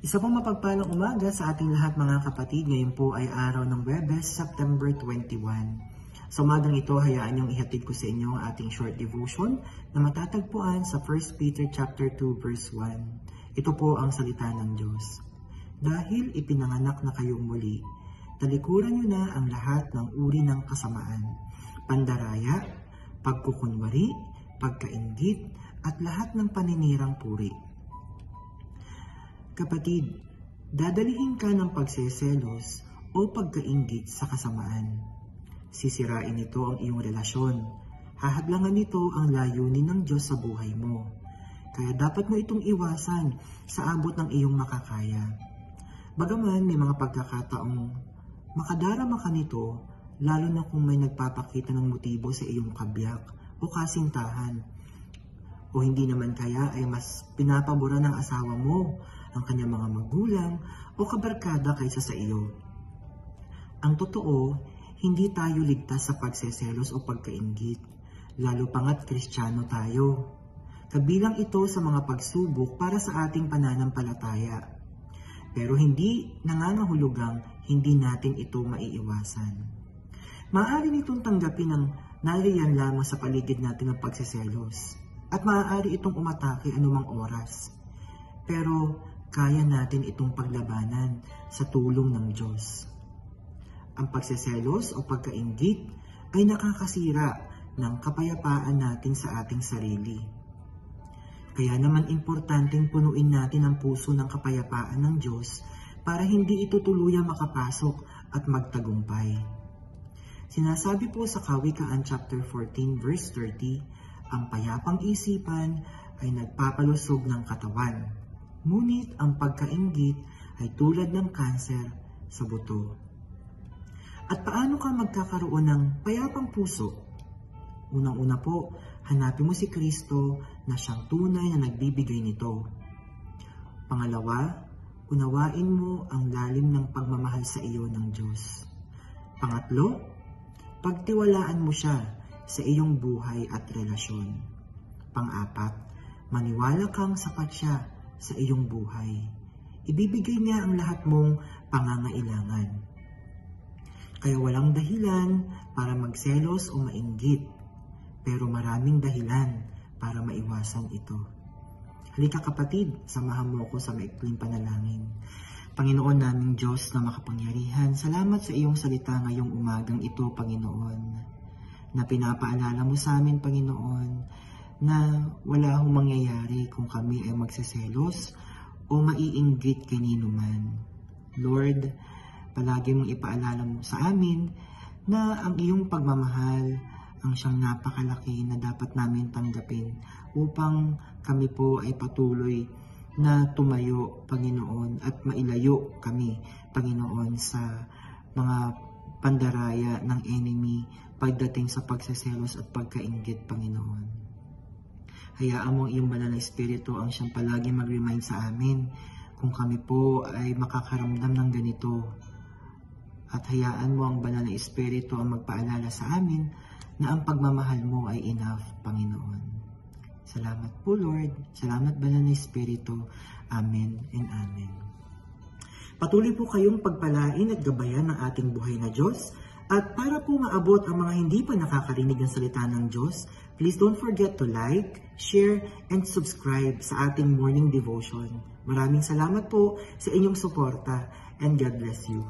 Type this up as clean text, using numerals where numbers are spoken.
Isa pong mapagpalang umaga sa ating lahat mga kapatid. Ngayon po ay araw ng Huwebes, September 21. Sa umagang ito, hayaan niyong ihatid ko sa inyo ang ating short devotion na matatagpuan sa 1 Peter chapter 2 verse 1. Ito po ang salita ng Diyos. Dahil ipinanganak na kayong muli, talikuran niyo na ang lahat ng uri ng kasamaan, pandaraya, pagkukunwari, pagkainggit, at lahat ng paninirang puri. Kapatid, dadalihin ka ng pagseselos o pagkainggit sa kasamaan. Sisirain nito ang iyong relasyon. Hahadlangan nito ang layunin ng Diyos sa buhay mo. Kaya dapat mo itong iwasan sa abot ng iyong makakaya. Bagaman may mga pagkakataong makadarama ka nito, lalo na kung may nagpapakita ng motibo sa iyong kabiyak o kasintahan. O hindi naman kaya ay mas pinapabura ng asawa mo ang kanyang mga magulang o kabarkada kaysa sa iyo. Ang totoo, hindi tayo ligtas sa pagseselos o pagkainggit, lalo pangat Kristiyano tayo. Kabilang ito sa mga pagsubok para sa ating pananampalataya. Pero hindi nangangahulugang hindi natin ito maiiwasan. Maaari nitong tanggapin ng nariyan lamang sa paligid natin ng pagseselos, at maaari itong umatake anumang oras. Pero kaya natin itong paglabanan sa tulong ng Diyos. Ang pagseselos o pagkainggit ay nakakasira ng kapayapaan natin sa ating sarili. Kaya naman importanteng punuin natin ang puso ng kapayapaan ng Diyos para hindi ito tuluyang makapasok at magtagumpay. Sinasabi po sa Kawikaan chapter 14 verse 30, ang payapang isipan ay nagpapalusog ng katawan. Ngunit ang pagkainggit ay tulad ng kanser sa buto. At paano ka magkakaroon ng payapang puso? Unang-una po, hanapin mo si Kristo na siyang tunay na nagbibigay nito. Pangalawa, unawain mo ang lalim ng pagmamahal sa iyo ng Diyos. Pangatlo, pagtiwalaan mo siya sa iyong buhay at relasyon. Pang-apat, maniwala kang sapat siya sa iyong buhay. Ibibigay niya ang lahat mong pangangailangan. Kaya walang dahilan para magselos o mainggit, pero maraming dahilan para maiwasan ito. Halika kapatid, samahan mo ako sa maikling panalangin. Panginoon naming Diyos na makapangyarihan, salamat sa iyong salita ngayong umagang ito, Panginoon, na pinapaalala mo sa amin, Panginoon, na wala hong mangyayari kung kami ay magseselos o maiinggit kanino man. Lord, palagi mong ipaalala mo sa amin na ang iyong pagmamahal ang siyang napakalaki na dapat namin tanggapin upang kami po ay patuloy na tumayo, Panginoon, at mailayo kami, Panginoon, sa mga pandaraya ng enemy pagdating sa pagseselos at pagkainggit, Panginoon. Hayaan mo ang iyong banal na espiritu ang siyang palagi mag-remind sa amin kung kami po ay makakaramdam ng ganito. At hayaan mo ang banal na espiritu ang magpaalala sa amin na ang pagmamahal mo ay enough, Panginoon. Salamat po, Lord. Salamat, banal na espiritu. Amen and amen. Patuloy po kayong pagpalain at gabayan ng ating buhay na Diyos. At para po maabot ang mga hindi pa nakakarinig ng salita ng Diyos, please don't forget to like, share, and subscribe sa ating morning devotion. Maraming salamat po sa inyong suporta and God bless you.